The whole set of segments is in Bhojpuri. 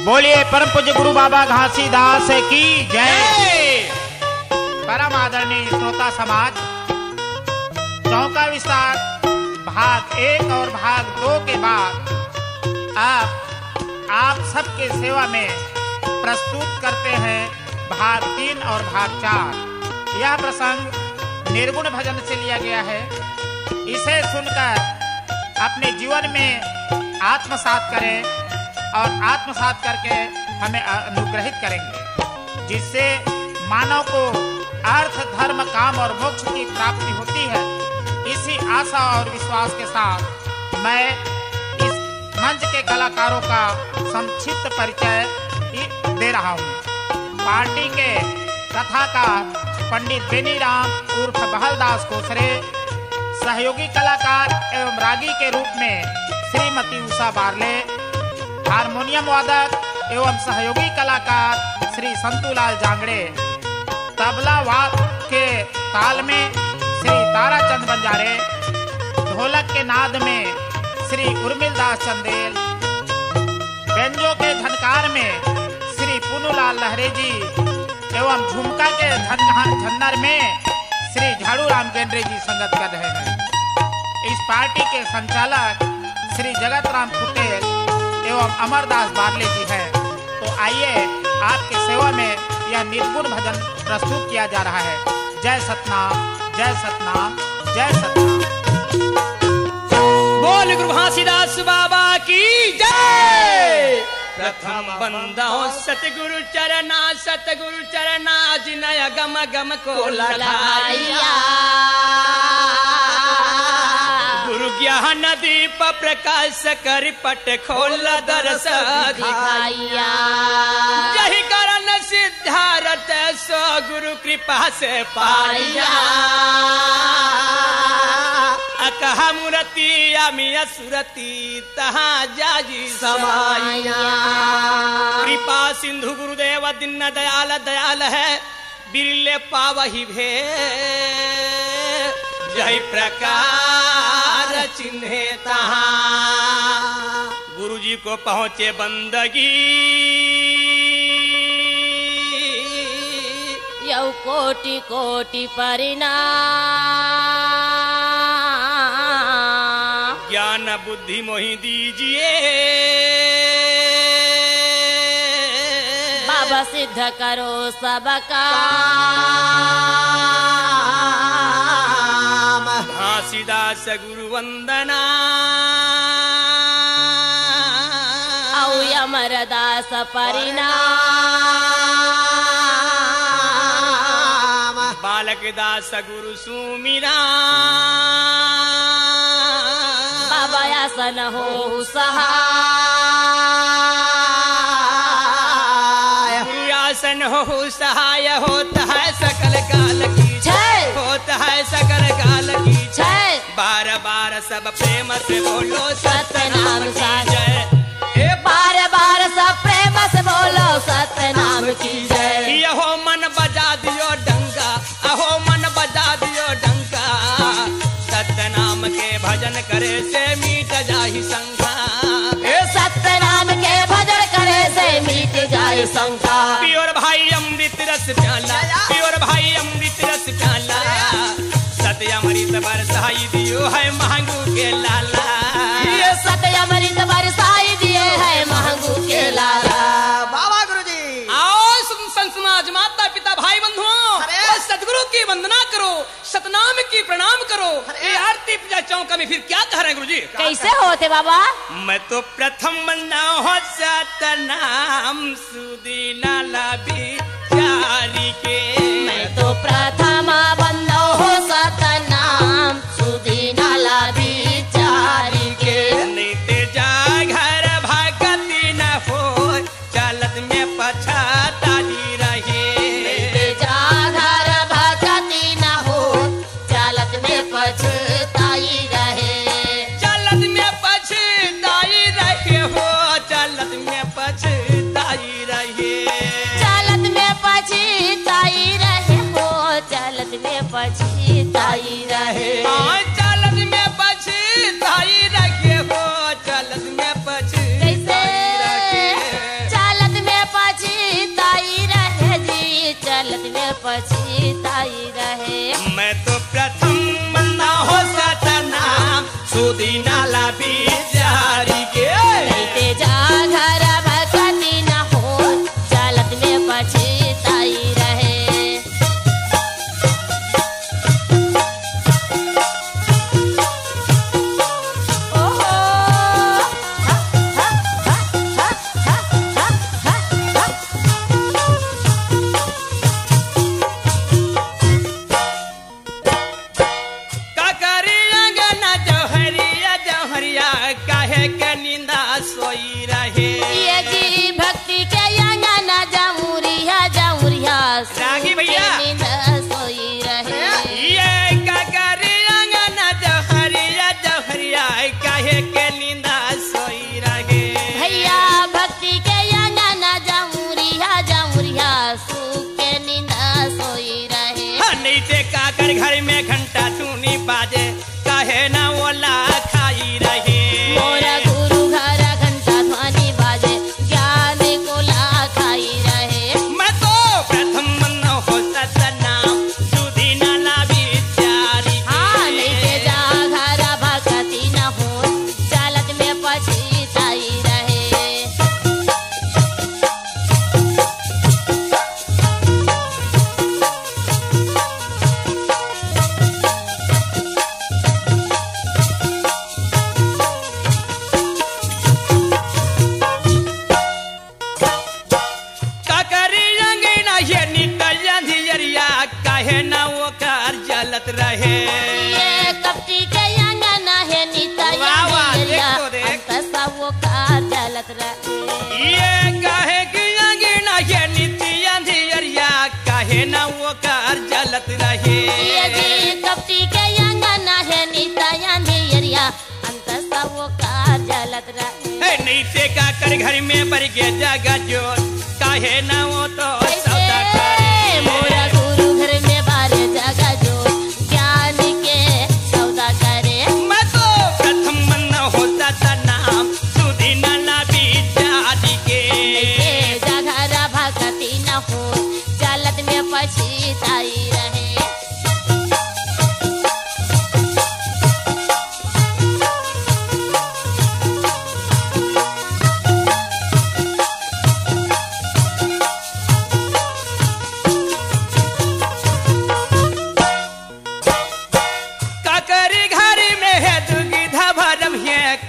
बोलिए परम पूज्य गुरु बाबा घासीदास की जय। परम आदरणीय श्रोता समाज, चौका विस्तार भाग 1 और भाग 2 के बाद आप सबके सेवा में प्रस्तुत करते हैं भाग 3 और भाग 4। यह प्रसंग निर्गुण भजन से लिया गया है। इसे सुनकर अपने जीवन में आत्मसात करें और आत्मसात करके हमें अनुग्रहित करेंगे, जिससे मानव को अर्थ, धर्म, काम और मोक्ष की प्राप्ति होती है। इसी आशा और विश्वास के साथ मैं इस मंच के कलाकारों का संक्षिप्त परिचय दे रहा हूँ। पार्टी के कथाकार पंडित बेनीराम उर्फ बहलदास कोसरे, सहयोगी कलाकार एवं रागी के रूप में श्रीमती उषा बारले, हारमोनियम वादक एवं सहयोगी कलाकार श्री संतूलाल जांगड़े, तबला वाद के ताल में श्री ताराचंद बंजारे, ढोलक के नाद में श्री उर्मिलदास चंदेल, बेंजो के झनकार में श्री पुनुलाल लहरे जी एवं झुमका के झन्नर में श्री झाड़ू राम गेंद्रे जी संगत कर रहे हैं। इस पार्टी के संचालक श्री जगत राम खुटेल एवं अमरदास बारले जी हैं। तो आइए आपके सेवा में यह निर्गुण भजन प्रस्तुत किया जा रहा है। जय सतनाम, जय सतनाम, जय सतनाम। बोल गुरु घासीदास बाबा की जय। प्रथम बंदो सतगुरु चरना जिनय गम गम को लखाइया। गुरु ज्ञान दीप प्रकाश कर पट खोल दरस दिखाइया। यही कारण सिद्धारथ सो गुरु कृपा से पाइया। कहा मूर्ति अमिया सुरती तहाँ जाजी समाइया। कृपा सिंधु गुरुदेव दीन दयाल है, बिरले पावही भे। जय प्रकार चिन्हे तहाँ गुरु जी को पहुँचे बंदगी। यौ कोटि कोटि परिणाम। ज्ञान बुद्धि मोहि दीजिए, बाबा सिद्ध करो सबका। घासीदास गुरु वंदना। औ अमरदास परिणाम। बालक दास गुरु सुमिरा। बाबा आसन हो सहाय। गुरु आसन हो सहाय, होता है सकल काल की जय। होता है सकल काल की जय। बार बार सब प्रेम से बोलो सतनाम की जय। बार बार सब प्रेम से बोलो सतनाम की जय। यहो मन बजा दियो डंका, अहो मन बजा दियो डंका। सतनाम के भजन करे से मीट जाहि शंका। सतनाम के भजन करे से मीट जाए शंका। प्योर भाई अमृत रस प्याला, प्योर भाई अमृत रस प्याला। सत्य अमृत बरसाई दियो है महंगू के लाला। ये सत्य अमृत बरसाई दिए है महंगू के लाला। बाबा गुरुजी आओ संत समाज, माता पिता भाई बंधुओं, सतगुरु की वंदना करो, सतनाम की प्रणाम करो। ये आरती पूजा चौका में फिर क्या कह रहे हैं गुरुजी? कैसे होते बाबा? मैं तो प्रथम बंदा हो सतनाम सुदीना लाभी जारी के। मैं तो प्रथम बंदो हो सतनाम सुदीना लाभी चारी के। नीते जा घर भगती न हो, चलत में पछताई रहे। नीते जा घर भगती न हो, चलत में पछताई रहे। चलत में पछताई रहे हो, चलत में पछताई रहे। चलत में पछताई रहे हो, चलत में पछताई रहे। चलत में पछताई रहे हो, चलत में पछताई रहे। चल पछताई रहे। मैं तो प्रथम बंदा हो सतनाम सुदीना ला बिचारी के नीते जा घर भक्ति न हो जलत में पछताई रहे। सोई रहे ये जी भक्ति के अंगना जाऊरिया जाऊरिया रागी भैया सोई रहे। ये काकरी अंगना जहरिया जहरिया काहे के नींदा सोई रहे। भैया भक्ति के अंगना जाऊरिया जाऊरिया सुख के नींदा सोई रहे। नहीं ते काकर घर में घंटा टूनी बाजे काहे ना ओला खाई रहे। मोरा गुरु घर घंटा ध्वनि बाजे ज्ञान को ला खाई रहे। मैं तो प्रथम मन हो सतनाम सुदीना ला बिचारी हाँ नहीं ते जा घर भक्ति न हो जलत में पछताई रहे। काहे ना वो कार जलत रहे। ये कपटी के अंगना है नीता वो कार जलत रहे। ये काहे की अंगना ये नीति अंधियरिया काहे ना वो कार जलत रहे। ये जी कपटी के अंगना है नीता अंधियरिया अंत वो कार जलत रहे। नीचे का कर घर में बर के जगा जोर काहे ना वो तो सौदा करे। मोरा गुरु घर में बारे जगा जो ज्ञान के सौदा करे। मैं तो प्रथम मन हो सतनाम सुदीना ला बिचारी के जगरा भक्ति न हो जलत में पछताई रहे।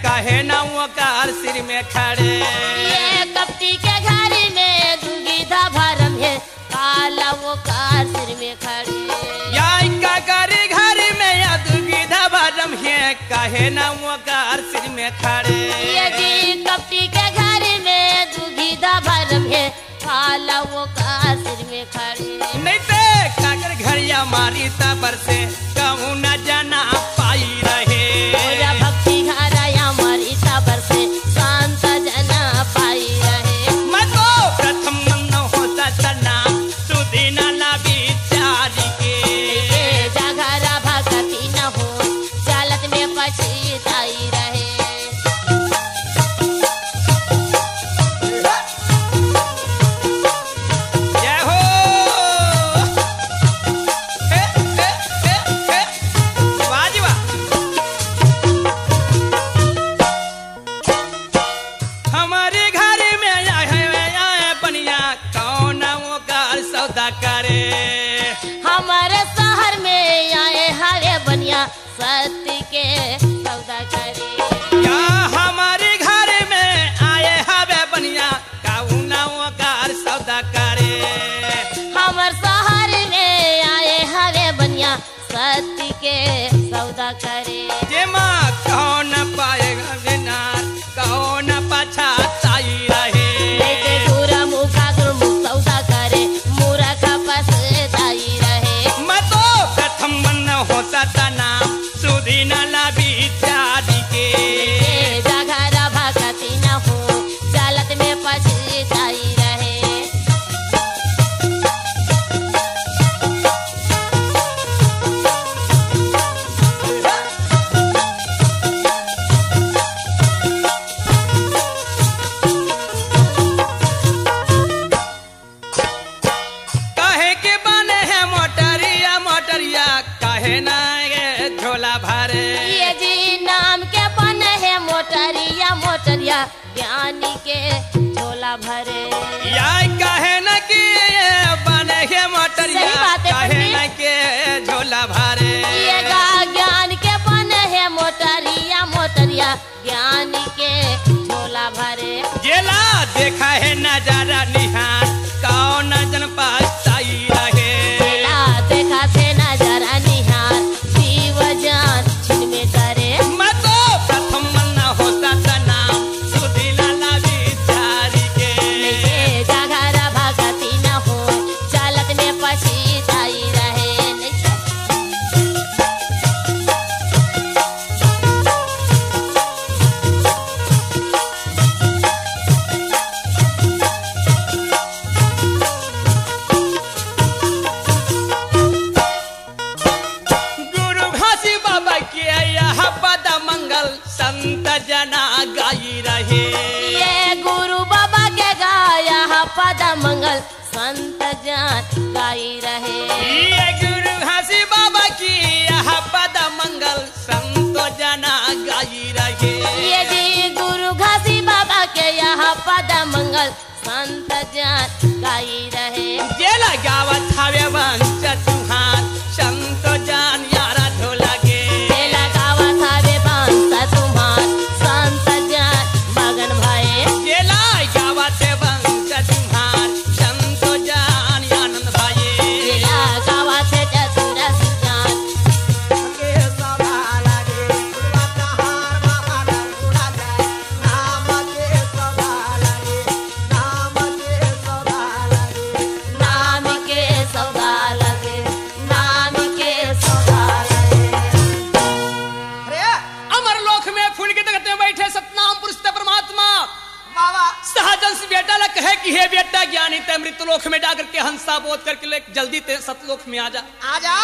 काहे ना वो कार सिर में खड़े। ये कपटी के घर में दुविधा भरम है काला वो कार सिर में खड़े। या काकर घर में या दुविधा भरम है काहे ना वो कार सिर में खड़े। ये जी कपटी के घर में दुविधा भरम है काला वो कार सिर में खड़े। नहीं ते काकर घर या मारी तबर से कहूँ न जाना पाई रहे। मोरा भक्ति घर या मारी तबर से शांत जना पाई रहे। मैं तो प्रथम मन हो सतनाम सुदीना ला बिचारी के जगरा भक्ति न हो जलत में पछताई रहे। जय हो। ज्ञानी के झोला भरे। जेला देखा है नजारा निहार कौन जन पाई रहे। जेला देखा थे नजारा निहार जीव जान छिन में करे। मैं तो प्रथम मन्ना होता था नाम सुधी लाला बिचारी के। नहीं जागरा भगती न हो चालत में पछताई रहे। गुरु घासी बाबा के यह पद मंगल संत जना गाई रहे। ये गुरु बाबा के गाया पद मंगल संत जान गाई रहे। ये गुरु घासी बाबा की यह पद मंगल संत जना गाई रहे। ये जी गुरु घासी बाबा के यहाँ पद मंगल संत जान गाई रहे। जेला गावत हवे वंश तुहार संत जान यारा ढोला गे। तेला गावा थावे बांसा तुम्हार संत जान मगन भये। जेला गावत वंश तुहार संत जान आनंद भाई। तेला गावा थे चतुर सुजान। के सदा लागे गुरुवाता हार बाबा उड़ा जाए नाम के सदा लागे नाम के सदा लागे नाम के सौदा लगे नाम के सौदा लगे। अरे अमर लोक में फूल के तख्ते में बैठे सतनाम पुरुष ते परमात्मा बाबा सहजंस बेटा लग कहे कि हे बेटा ज्ञानी ते मृत लोक में जाकर के हंसा बोध करके ले जल्दी ते सतलोक में आ जा। आजा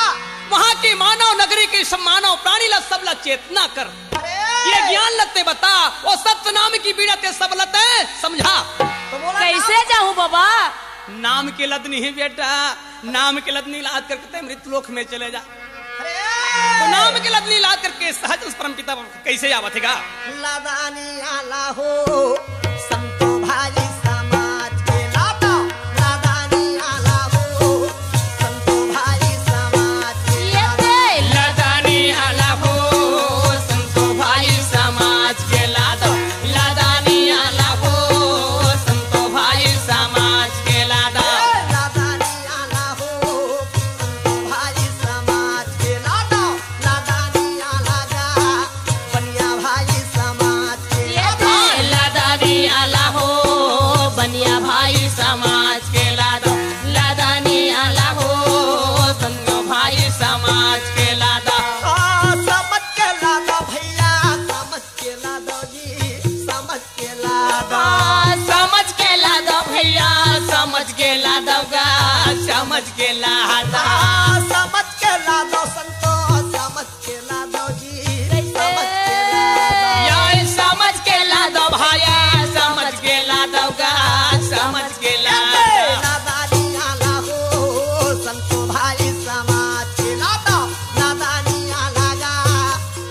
वहां की मानव नगरी की सब मानव प्राणी ला सब ला चेतना कर। अरे ये ज्ञान लगते बता वो सत्य नाम की बीड़ा ते सब लते समझा। तो बोला कैसे जाऊं बाबा? नाम के लद नहीं बेटा नाम के लद नहीं लाद करके ते मृत लोक में चले जा। अरे तो नाम के लद नहीं लाद करके सहज परम पिता कैसे आवत हैगा। लादानी आला हो संतो भाई समाज के लादा लादानी आला हो संतो भाई समाज के ये ते लदानी आला हो संतो भाई समाज के लादा। लदानी आला हो संतो भाई समाज के लादा। लादानी आला हो संतो भाई समाज के लादा लादानी आला गा बनिया भाई समाज के ये ते लदानी आला हो बनिया भाई समाज के लादा। लदानी आला हो संतो भाई समाज के लादा। समझ के लादा भैया समझ के लादा जी समझ के लादा समझ के ला दो भैया समझ के ला दो गा समझ के ला दो। समझ के लादा संतो समझ के लादा जी समझ के लादा यार समझ के ला दो भाया समझ के ला दो गा समझ के ला दो। लादानी आला हो संतो भाई समाज के लादा लादानी आला गा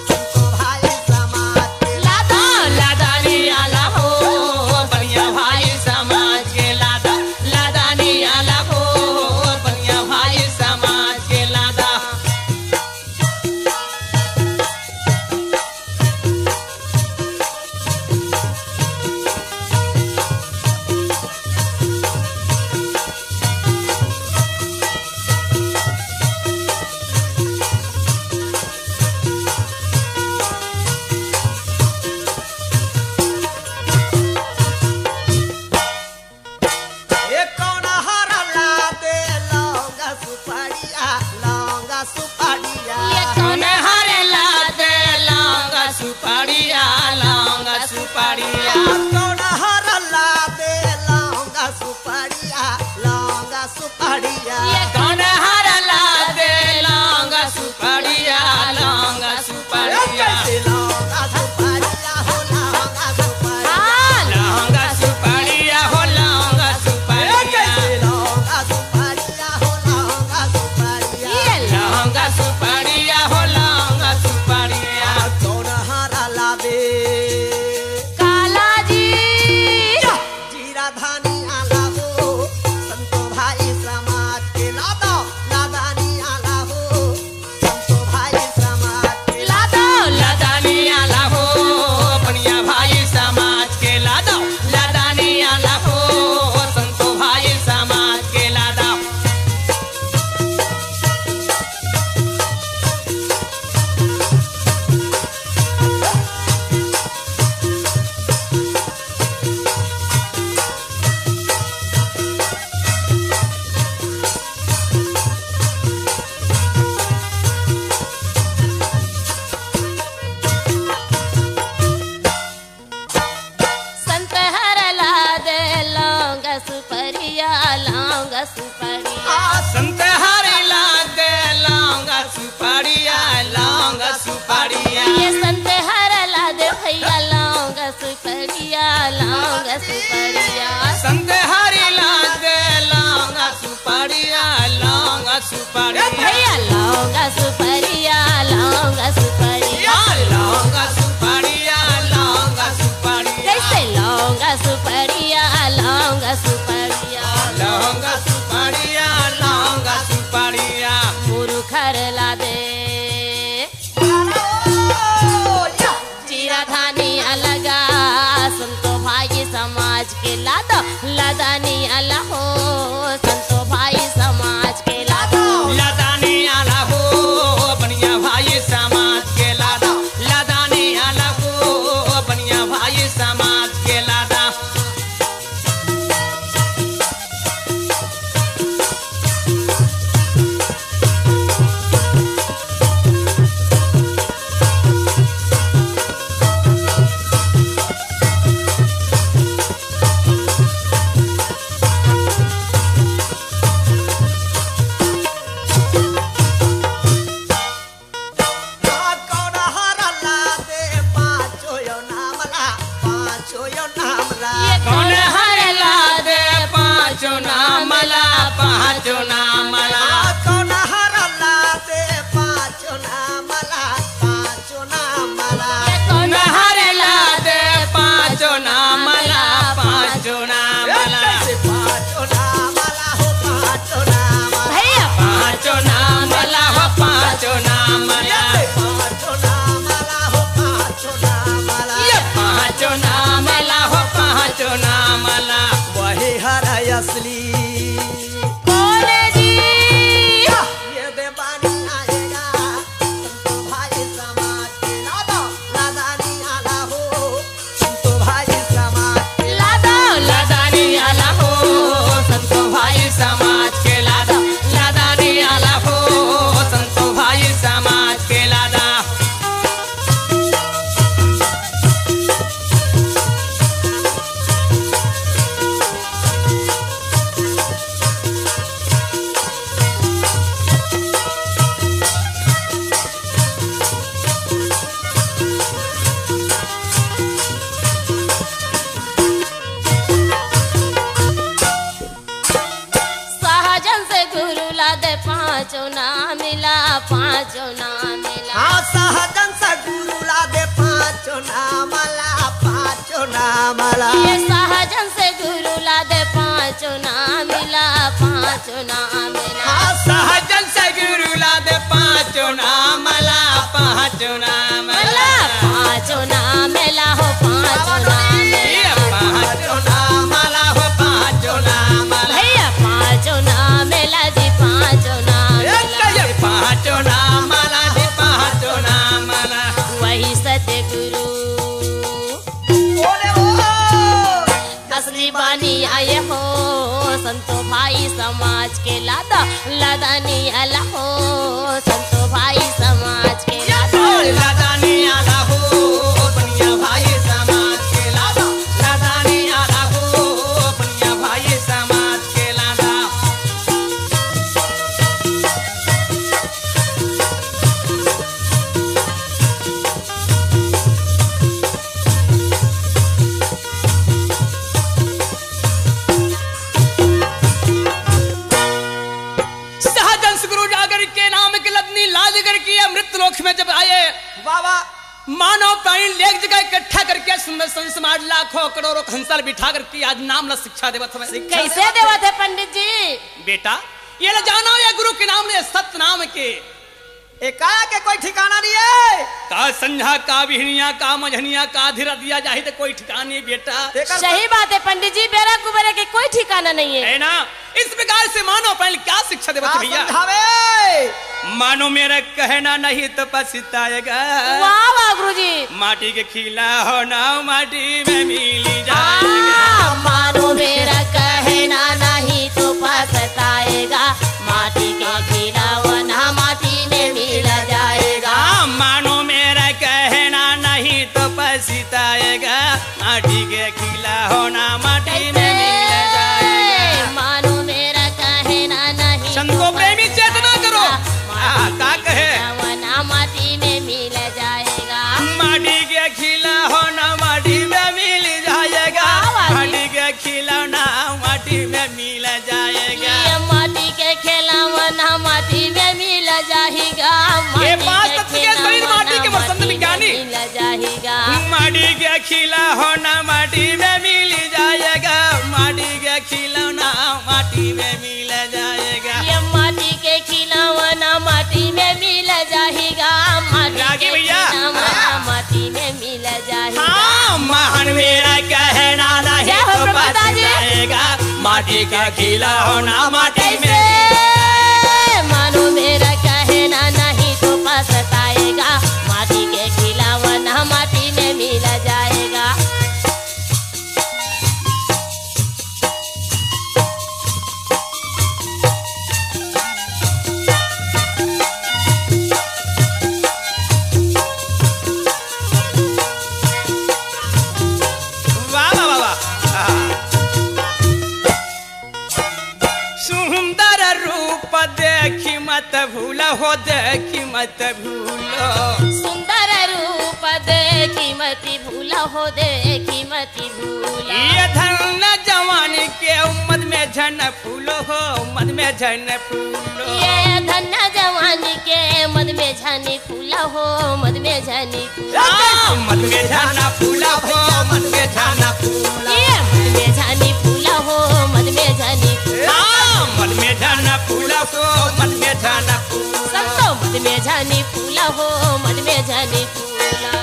संतो भाई समाज के लादा लदानी आला हो बनिया भाई समाज के लादा। लदानी आला हो बनिया भाई सुपड़िया संत हरि लागे लौंगा सुपड़िया लौंगा सुपड़िया ये संत हर ला दे भैया लौंगा सुपड़िया लौंगा सुपड़िया संत हरि लागे लौंगा सुपड़िया लौंगा सुपड़िया भैया लौंगा सुपड़िया लौंगा सुपड़िया लौंगा सुपड़िया लौंगा सुपड़िया कैसे लौंगा सुपड़िया लौंगा सुपड़िया लौंगा सुपड़िया लौंगा सुपड़िया मुरुखर ला दे जीरा धानिया लगा संतो भाई समाज के लादो लदानी अला हो संतो भाई समाज के लादो लदानी आला हो बनिया भाई समाज के लादा लदानी आला हो बनिया भाई समाज के लादा ये कौन हर ला दे पाँचों नामला पाँचों नामला ये कौन हर ला दे पाँचों नामला पाँचों नामला भैया पाँचों नामला हो पाँचों नामला ये पाँचों नामला हो पाँचों नामला वही हर असली कौन जी ये देवानी आएगा संतो भाई समाज के लादो लदानी आला हो संतो भाई समाज के लादो लदानी आला हो संतो भाई समाज के लादा लदानी आला हो संतो भाई समाज के लादा सहजन से गुरु ला दे पाँचों ना मिला पाँचों ना मिला हाँ सहजन से गुरु ला दे पाँचों नामला ये सहजन से गुरु ला दे पाँचों ना मिला पाँचों ना मिला हाँ सहजन से गुरु ला दे पाँचों नामला पाँचों नामला मला पाँचों ना मिला हो पाँचों ना ये मिला पाँचों नामला हो पाँचों नामला भैया पाँचों ना मिला जी पाँचों ना मिला ये पाँचों नामला जी पाँचों नामला वही सत्य गुरु बोले वो असली बानी आए हो संतो भाई समाज के लादा लदानी अला हो संतो भाई समाज के लादा लदानी आला हो बनिया भाई समाज के लादा लदानी आला हो बनिया भाई समाज के लादा सहजन गुरु जागर के नाम के लदनी लाजगर की अमृत लोक में जब आए बाबा मानव प्राणी लेख जगह इकट्ठा करके सुंदर समाज लाखों करोड़ों हंसल बिठा करके आज नाम ला शिक्षा देवत हमें कैसे देवा थे पंडित जी बेटा ये ल जानो ये गुरु के नाम ने सत्य नाम के एकाया के कोई ठिकाना नहीं है का संझा का बिहनिया का मझनिया का धीरा दिया जाहि तो कोई ठिकाना नहीं बेटा देखा सही बात है पंडित जी बेरा कुबेरा के कोई ठिकाना नहीं है है ना इस प्रकार से मानो प्राणी क्या शिक्षा देवत भैया समझावे मानो मेरा कहना नहीं तो पछताएगा वाह वाह गुरुजी माटी के खिला हो ना माटी में मिली जाएगा मानो मेरा कहना नहीं तो पछताएगा माटी के खिलावना माटी में मिल जाएगा मानो मेरा कहना नहीं तो पछताएगा माटी के खिला होना माटी में मिल जाएगा मानो मेरा कहना संतो प्रेमी चेतना करो। का कहे खिलौना माटी में मिल जाएगा। माटी के खिलौना माटी में मिल जाएगा। माटी के खिलौना माटी में मिल जाएगा। ये माटी के खिलौना माटी में मिल जाएगा। ये बात तत्व के शरीर माटी के वसंत विज्ञानी मिल जाएगा। माटी के खिलौना माटी में मिल जाएगा। माटी के खिलौना माटी में मिल जाएगा। ये माटी के खिलौना माटी में मिल जाएगा। माटी रागी के भैया। खिलौना माटी में मिल जाएगा। हाँ महान मेरा कहना नहीं क्या हो तो प्रभुता बच जी? जाएगा। माटी का खिलौना माटी में कैसे मानो मेरा कहना नहीं तो पछताएगा। माटी के खिलौना माटी में मिल जाएगा। वाह वाह वाह वाह। सुंदर रूप देखी मत भूल हो देखी मत भूलो। सुंदर रूप देखी मती भूला हो देखी मती भूला। ये धन जवानी के मद में झन फूलो हो मद में झन फूलो। ये धन जवानी के मद में झानी फूला हो मद में झानी फूला। मद में झना फूला हो मद में झना फूला। ये मद में झानी फूला हो मद में झानी फूला। मद में झना फूला हो मद में झना फूला। संतो मद में झानी फूला हो मद में झानी फूला।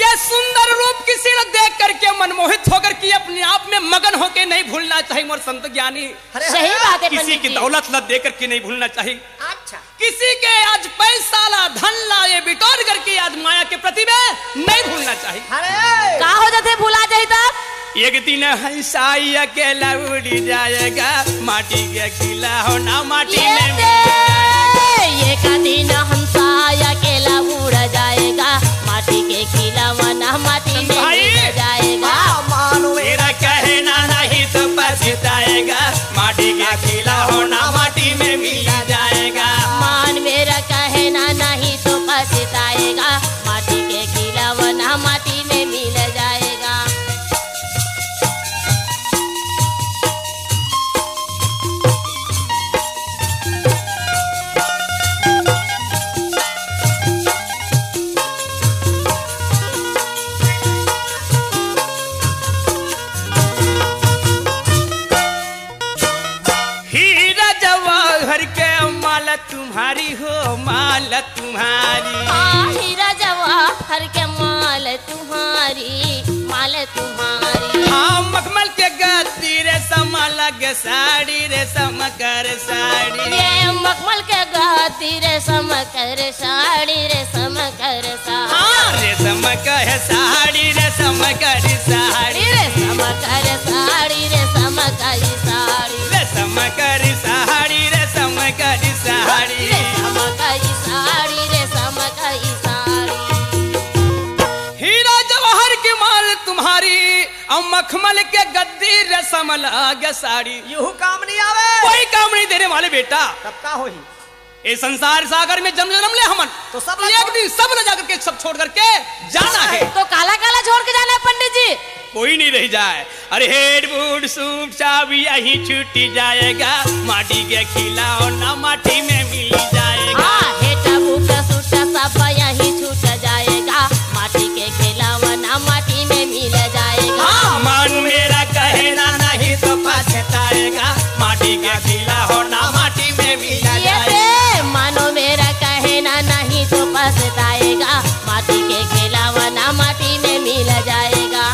ये सुंदर रूप किसी ने देख करके मनमोहित होकर के अपने आप में मगन होकर नहीं भूलना चाहिए मोर संत ज्ञानी। सही बात है किसी पंडित की जी। दौलत ला दे करके नहीं भूलना चाहिए। अच्छा किसी के आज पैसा ला धन ला ये बिटोर करके आज माया के प्रति में नहीं भूलना चाहिए। अरे का हो जाते भूला जाए तब। एक दिन हंसाई अकेला उड़ जाएगा। माटी के खिलौना माटी में मिल जाएगा। ये का दिन हमसा अकेला उड़ जाएगा। माटी के खिलौना माटी में मिल जाएगा। मानो मेरा कहना नहीं तो पछताएगा। माटी का खिलौना माटी में मिल जाएगा। मान मेरा कहना नहीं तो पछताएगा। माटी के खिलौना माटी में मिल जाएगा। हीरा जवाहर के माला तुम्हारी हो माला तुम्हारी। हीरा जवाहर के माल तुम्हारी माल तुम्हारी। हाँ मखमल के गद्दी रे समलग साड़ी रे समकर साड़ी। ये मखमल के गाती रे समकर साड़ी रे समकर साड़ी। हाँ रे समकर साड़ी रे समकर साड़ी। रे समकर साड़ी रे समकर साड़ी। रे समकर साड़ी रे समकर साड़ी। रे समकर साड़ी रे समकर साड़ी। हीरा जवाहर की माल तुम्हारी और मखमल के गद्दी रे समलग साड़ी। यूं काम नहीं आवे। कोई काम नहीं देने वाले बेटा। तब का होही ये संसार सागर में जन्म जन्म ले हमन तो सब एक दिन सब न जाकर के सब छोड़ करके जाना है। तो काला काला छोड़ के जाना है पंडित जी। कोई नहीं रह जाए। अरे हेड बूट सूट चाबी यही छूट जाएगा। माटी के खिलौना माटी में मिल जाएगा। हाँ हेटा बूटा सूटा सब यही छूट जाएगा। माटी के खिलौना माटी में मिल जाएगा। हाँ मन मेरा कहना नहीं तो पछताएगा। माटी के खिलौना माटी में मिल ये जाएगा। से मानो मेरा कहना नहीं तो पछताएगा। माटी के खिलौना माटी में मिल जाएगा।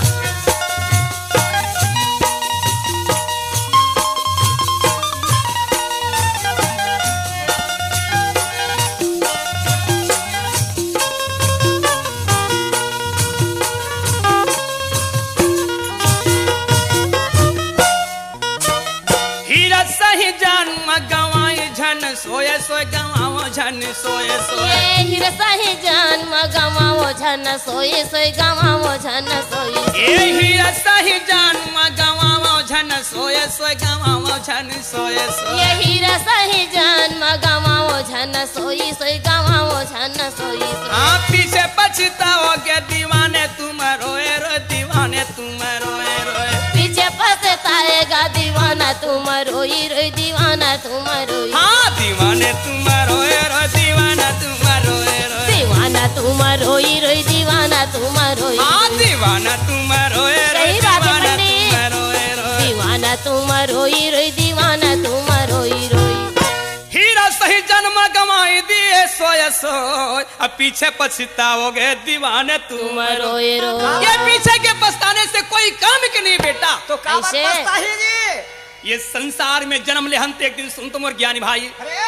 हीरा सही जन्म गवाए झन सोए सोए गवाओ झन सोए सोए। ये हिरसा ही जन्म गवाओ झन सोए सोए गवाओ झन सोए सोए। ये हीरा सही जन्म गवाओ झन सोए सोए गवाओ झन सोए सोए यही रसही जन्म गवाओ झन सोई सोई गवाओ झन सोई सोई। हाँ पीछे पछताओगे दीवाने तुम रोए रोए दीवाने तुम रोए रोए पीछे पछताएगा दीवाना तुम रोई रोई दीवाना तुम रोई। हाँ दीवाने तुम रोए रोए दीवाना तुम रोए रोए दीवाना तुम रोई रोई दीवाना तुम रोई। हाँ दीवाना तुम रोए रोए सही बात है दीवाना पंडित। तुम रोए रोए दीवाना तुम रोई रोई दीवाना तुम रोई रोई। हीरा सही जन्म गवाई दिए सोए सोए अब पीछे पछताओगे दीवाने तुम तुम रोए रोए रोई। ये पीछे के पछताने से कोई काम के नहीं बेटा। तो का बात ऐसे? बसता ही जी। ये संसार में जन्म ले हंत एक दिन सुन तुम और ज्ञानी भाई। अरे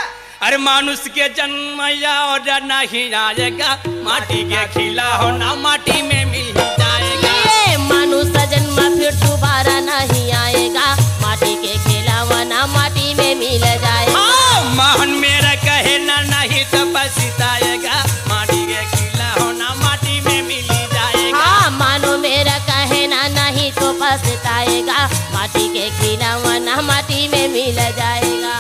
अरे मानुष के जन्म और नहीं आएगा माटी के खिला हो ना माटी में मिल जाएगा। ये मनुष्य जन्म फिर दोबारा नहीं आएगा माटी के खिलावना माटी में मिल जाएगा। हाँ महान मेरा कहे ना नहीं तो पछताएगा माटी के खिला हो ना माटी में मिल जाएगा। हाँ मानो मेरा कहना नहीं तो पछताएगा माटी के खिलावना माटी में मिल जाएगा।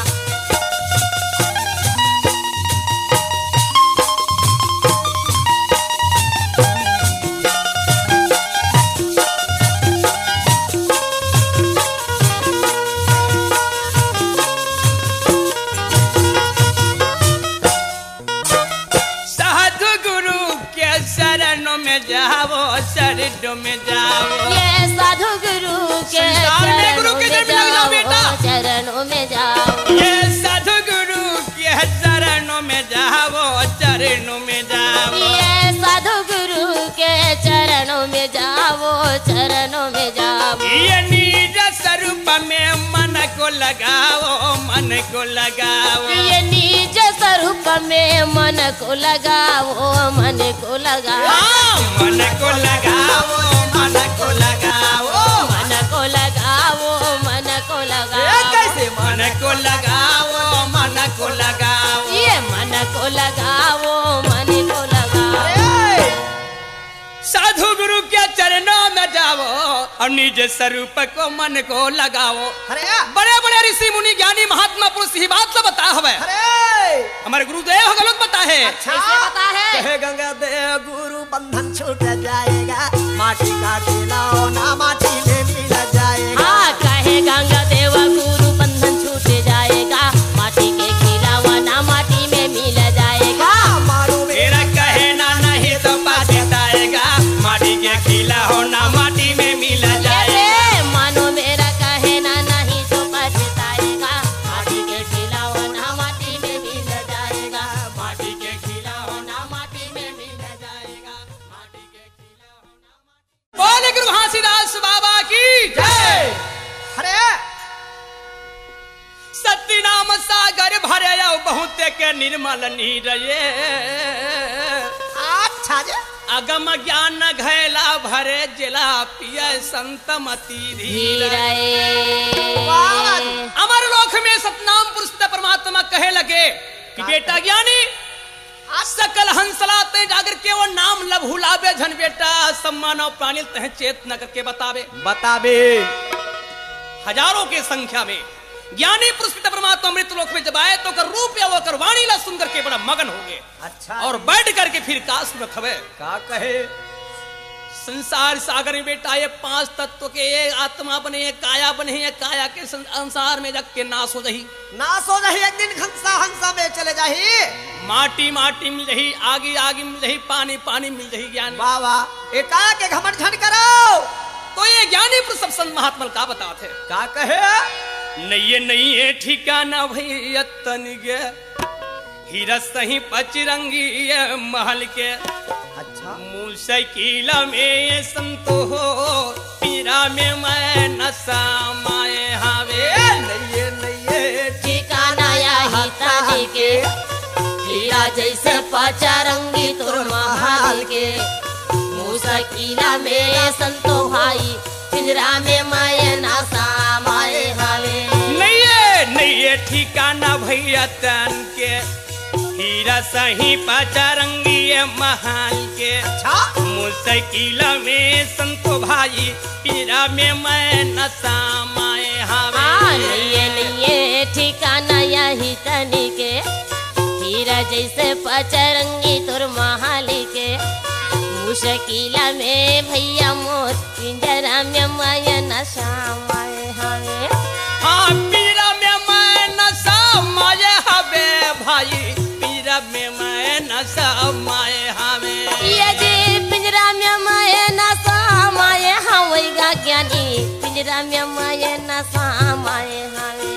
साधु गुरु के शरणों में जाओ शरणों में जाओ। ये साधु गुरु के संसार में गुरु के चरणों में चरण में जाओ बेटा। जाओ चरणों में जाओ। ये साधु गुरु के चरणों में जाओ चरणों में जाओ। ये साधु गुरु के चरणों में जाओ चरणों में जाओ। ये निज स्वरूप में मन को लगाओ मन को लगाओ। ये निज स्वरूप में मन को लगाओ मन को लगाओ। हाँ, मन को लगाओ मन को लगाओ मन को लगाओ मन को ये लगाओ। कैसे मन को लगाओ मन को लगाओ। ये मन को लगाओ मन को लगाओ। अरे साधु गुरु के चरणों में जाओ और निज स्वरूप को मन को लगाओ। अरे बड़े बड़े ऋषि मुनि ज्ञानी महात्मा पुरुष ही बात तो बता हवे। अरे हमारे गुरुदेव गलत बता है। कैसे बता है? कहे गंगा देव गुरु बंधन छूट जाएगा माटी का खिलौना माटी में मिल जाएगा। हाँ कहे गंगा देव गुरु बंधन छूट जाएगा माटी के खिलावना माटी में मिल जाएगा। मारू मेरा कहना नहीं तो पछताएगा माटी के खिला होना माटी में मिल जाएगा। ये मानो मेरा कहना नहीं तो पछताएगा माटी के खिलावना माटी में मिल जाएगा। माटी के खिला होना माटी में मिल जाएगा। माटी के खिला होना। बोले गुरु घासीदास बाबा की जय। अरे सत्य नाम सागर भरे बहुत के निर्मल नीर ये अच्छा जी। अगम ज्ञान घैला भरे जिला पिय संत मति धीर। अमर लोक में सतनाम पुरुष परमात्मा कहे लगे कि बेटा ज्ञानी सकल हंसलाते जागर के वो नाम लब भुलावे झन बेटा सम्मान और प्राणी तह चेत न करके बतावे बताबे हजारों के संख्या में ज्ञानी पुरुष परमात्मा अमृत लोक में जब आए तो कर रूप या वो कर वाणी ला सुंदर के बड़ा मगन हो गए अच्छा और बैठ करके फिर काश में खबे का कहे संसार सागर में बेटा ये पांच तत्व के एक आत्मा बने एक काया बने एक काया के संसार में जग के नाश हो जही ना सो रही एक दिन हंसा हंसा में चले जाही। माटी माटी मिल रही आगी आगी मिल रही पानी पानी मिल रही ज्ञान वाह वाह एकाया के घमंड झंड करो। तो ये ज्ञानी पुरुष सब संत महात्मा का बताते का कहे नहीं है ठिकाना भैया तन गे हीरा सही पचरंगी महल के अच्छा मुसाइकिल में संतो हो हीरा में मैं नशा माए हावे नहीं ठिकाना यही तने के हीरा जैसे पचरंगी तोर महल के मुसाकिला में संतो भाई पिंजरा में मैं ना समाए हवे। नहीं है ठिकाना भैया तन के हीरा सही पचरंगी महल के अच्छा मुसाइकिल में संतो भाई पीरा में मैं नशा माए नहीं ठिकाना यही तनी के हीरा जैसे पचरंगी तुर महाली के मुश्किला में भैया मोर पिंजरा में माया नशा माए हवे हाँ पीरा में मैं नशा माए हवे भाई पीरा में मैं नशा माए हवे ये जी पिंजरा में माया नशा माए हवे गा ज्ञानी पिंजरा में माया नशा माए हवे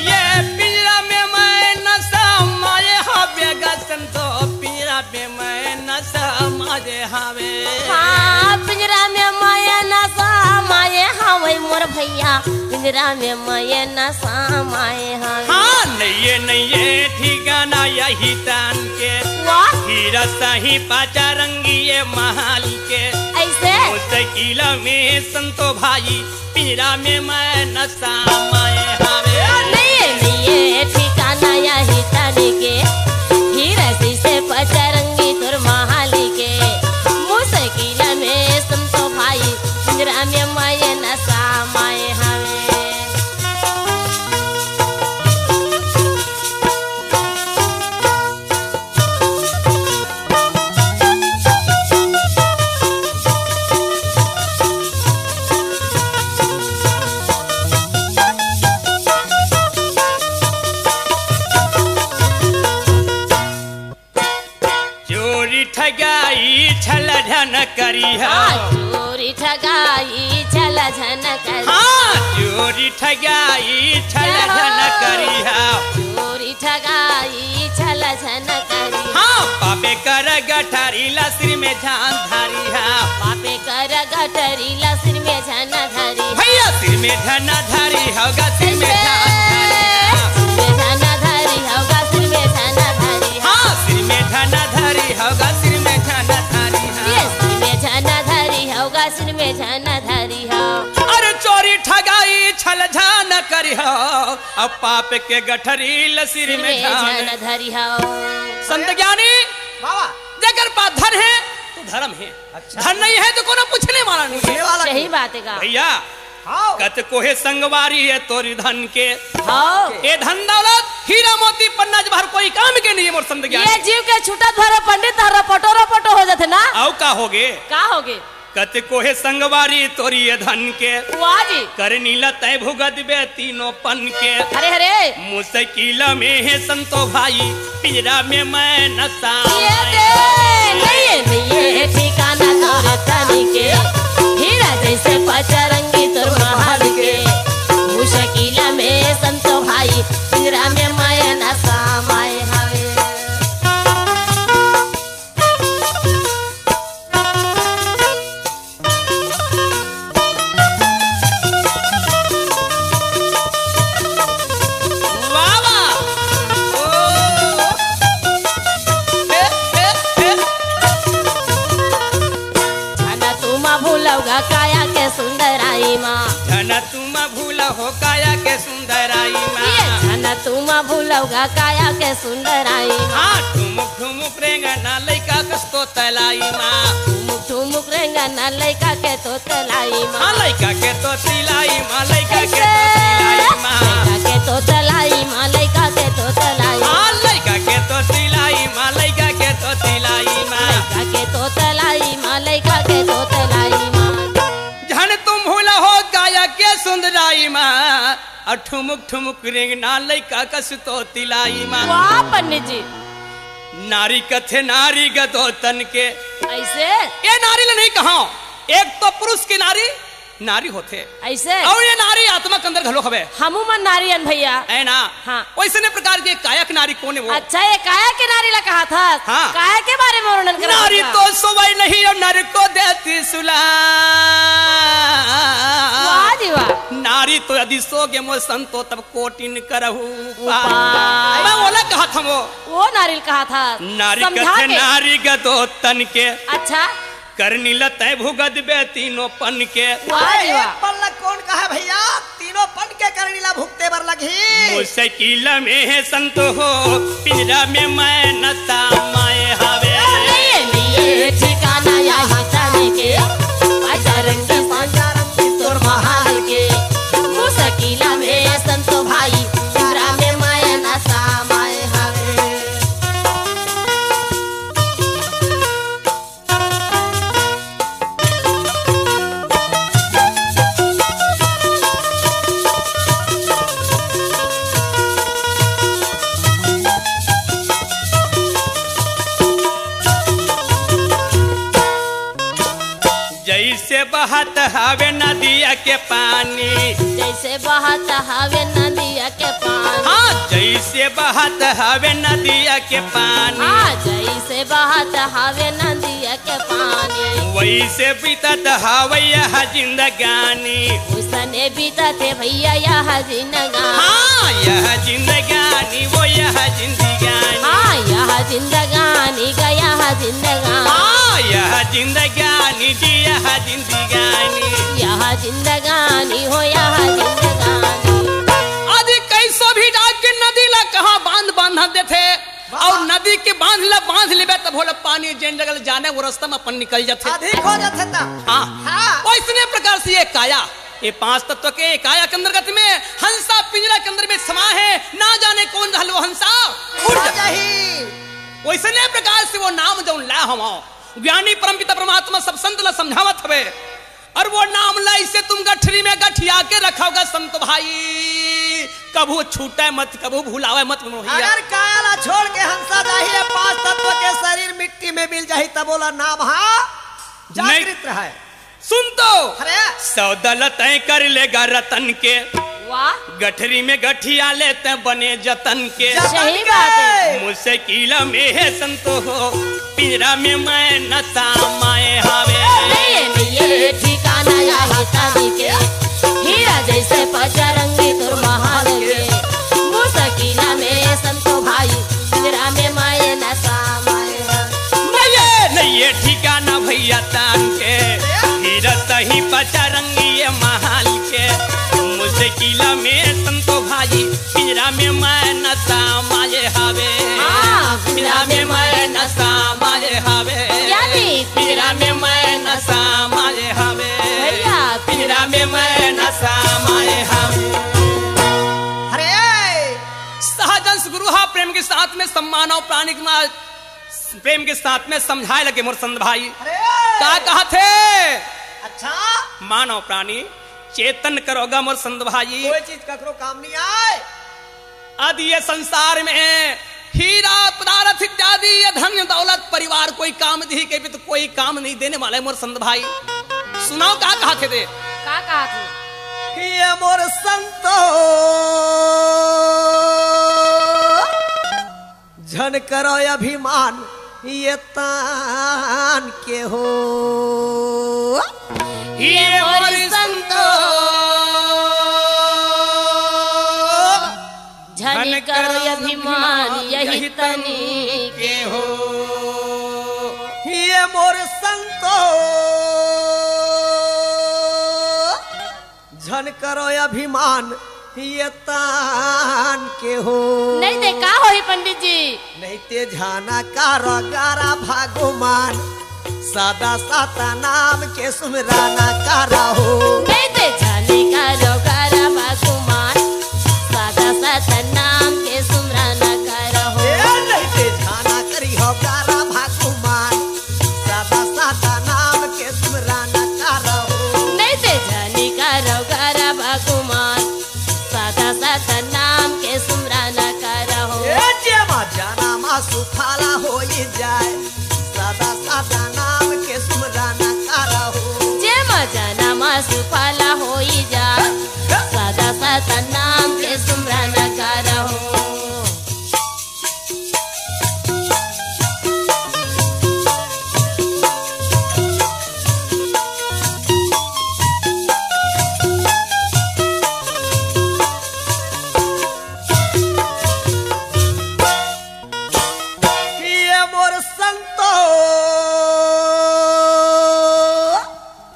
ये पीरा में मैं नशा माए हवे गा संतो पीरा में मैं नशा माए हवे हाँ पिंजरा में माया नशा माए हवे मोर भैया पिंजरा में माया नशा माए हवे हाँ नहीं ठिकाना यही तान के वाह हीरा सही पाचा रंगी ये महाल के ऐसे मुश्किल में संतो भाई पीरा में मैं नशा माए हवे नहीं ठिकाना यही तनी के हीरा से पचरंगी तुर महाली के मुश्किल में संतो भाई पिंजरा में माये नशा माए हवे चोरी ठगाई छल झन करी चोरी ठगाई छल झन करी हाँ चोरी ठगाई छल झन करी चोरी ठगाई छल झन करी हाँ पापे कर गठारी लसरी में झान धारी पापे कर गठरी लसिर में झन धरी भैया सिर में झन धारी होगा सिर में झन धरी होगा सिर में झन धरी हाँ सिर में झन धारी होगा सिर में झन धारी ये सिर में झन धरी होगा सिर में झन धरी हो अरे चोरी ठगाई छल झन करी हो अब पाप के गठरी लसिर सिर में में झान झन धरी हो संत ज्ञानी बाबा जगर पास धन है तो धर्म है अच्छा। धन नहीं है तो कोनो पूछने वाला नहीं पूछने वाला सही नहीं। बात है का भैया हाँ कत कोहे संगवारी है तोरी धन के हाँ ए धन दौलत हीरा मोती पन्ना जवाहर कोई काम के नहीं है मोर संत ये ज्ञानी जीव के छूटा धरे पंडित हर पटो हो जाते ना आओ का होगे का होगे कत कोहे संगवारी तोरी ये धन के वाह जी कर नीला तय भुगत बे तीनों पन के हरे हरे मुश्किल में है संतो भाई पिंजरा में मैं नशा ये दे नहीं ठिकाना तोरे तनी के हीरा जैसे पचरंगी तुर महाल के मुश्किल में संतो भाई पिंजरा में माया नशा माए हवे वाह वाह ओ धन तुम भूलौगा काया के सुंदराई माँ धन तुम भूल हो काया के सुंदराई ये माँ धन तुम भूलौगा काया के सुंदराई माँ हाँ ठुमुक ठुमुक रेंगना लइका कस्तो तलाई माँ ठुमुक ठुमुक रेंगना लइका के तो तलाई माँ हाँ लइका के तो तिलाई माँ लइका के तो तिलाई माँ लइका के तो तलाई माँ लइका के तो तलाई हाँ लइका के तो तिलाई माँ लइका के तो तिलाई माँ लइका के तो तलाई माँ लइका के तो तलाई माँ धन तुम भूल हो काया के सुंदराई माँ और ठुमुक ठुमुक रेंगना लइका कस्तो तिलाई माँ वाह पंडित जी नारी कथे नारी गदो तन के ऐसे ये नारी ले नहीं कहा एक तो पुरुष की नारी नारी होते ऐसे और ये नारी आत्मा के अंदर घलो हवे हमू मन नारियन भैया है ना हाँ। वैसने प्रकार की कायक नारी कौन है वो अच्छा ये काया के नारी ला कहा था हाँ। काया के बारे में वर्णन करा नारी तो सोवई नहीं और नर को देती सुला वाह जी वाह नारी तो यदि सोगे मो संतो तब कोटिन करहु उपाय। मैं बोला कहा था वो नारियल कहा था नारी समझा कथे के नारी गदो तन के अच्छा करनी लतय भुगत बे तीनों पन के वाह जी वाह एक पल्लक कौन कहा भैया तीनों पन के करणीला भुगते बर लगी मुश्किल में है संत हो पिंजरा में मैं नशा माए हवे नहीं ठिकाना यहाँ जाने के बजरंगी तोर महाल के मुश्किल में संत बहत हवे नदिया के पानी, जैसे बहत हवे नदिया के पानी, हाँ जैसे बहत हवे नदिया के पानी, हाँ जैसे बहत हवे नदिया के पानी, वैसे बीतत हवे यह जिंदगानी, उसने बीतते भैया यह जिंदगानी, हाँ यह जिंदगानी वो यह जिंदगानी, हाँ यह जिंदगानी गया जिंदगानी, हाँ यह जिंदगानी जी यह जिंदगानी, यह जिंदगानी हो यह जिंदगानी। आदि कैसो भी जाके नदी ला कहाँ बांध देते और नदी के बांध लेबे तब होला पानी जेन जगह जाने वो रास्ता में अपन निकल जाते। अधिक हो जाते ता। हाँ हाँ। वैसने प्रकार से ये काया, ये पांच तत्व के काया के अंतर्गत में हंसा पिंजरा के अंदर में समा है, ना जाने कौन रहल वो हंसा उड़ आ जा। जाही। वैसने प्रकार से वो नाम जो ला हम ज्ञानी परमपिता परमात्मा सब संत ला समझावत हवे, और वो नाम ला इसे तुम गठरी में गठिया के रखोगा संत भाई, कभू छूटे मत कभू भूलावे मत मोहिया। अगर कायाला छोड़ के हंसा जाही 5 तत्व के शरीर मिट्टी में मिल जाही तब बोला नाम हा जागृत रहे। सुन तो अरे सौदल तय कर लेगा रतन के, वाह गठरी में गठिया लेते बने जतन के, सही बात है। मुझसे कीला में है संतो हो, पिंजरा में मैं न सामाए हावे। ये ठिकाना यही तनी के, हीरा जैसे पचरंगी तुर महाल के, मुसकिला में संतो भाई, पिंजरा में माये न सामाए। नहीं ये ठिकाना भैया तान के, हीरा सही पचरंगी ये महाल के, मुझसे कीला में संतो भाई, पिंजरा में मैं न सामाए हावे, पिंजरा में मैं न सामाए हावे, पिंजरा में मैं न सामाए हावे, पिंजरा में मैं न सामाए हावे। अरे सहजंस गुरु हा प्रेम के साथ में सम्मान और प्राणी प्रेम के साथ में समझाए लगे मोर संत भाई। अरे क्या कहा थे? अच्छा मानव प्राणी चेतन करोगा मोर संत भाई, कोई चीज ककरो काम नहीं आए। आदि ये संसार में हीरा पदार्थ इत्यादि ये धन दौलत परिवार कोई काम दी के भी तो कोई काम नहीं देने वाला है मोर संत भाई। सुनाओ क्या कहा थे? का कहा थे? ये मोर संतो झन करो अभिमान ये तान के हो, ये मोर संतो झन करो अभिमान यही तनी के हो, ये मोर संतो झन करो अभिमान ये तान के हो। नहीं दे का होई पंडित जी? नहीं ते झाना कारो गारा भागुमान, सादा साता नाम के सुमराना कारा हो। नहीं दे जाने का रोगारा बागुमान, सादा साता नाम के सुमराना कारा हो। नहीं ते झाना करी हो गारा भागुमान, सादा साता नाम के सुमराना कारा हो। नहीं दे जाने का रोगारा बागुमान, सादा साता नाम के सुमराना कारा हो। जेमा जाना मा सुखाला हो जाए, सादा साता नाम के सुमराना कारा हो। जेमा जाना मा सुफाला होई जा, सादा साता नाम के सुमराना कारा हो। ये मोर संतो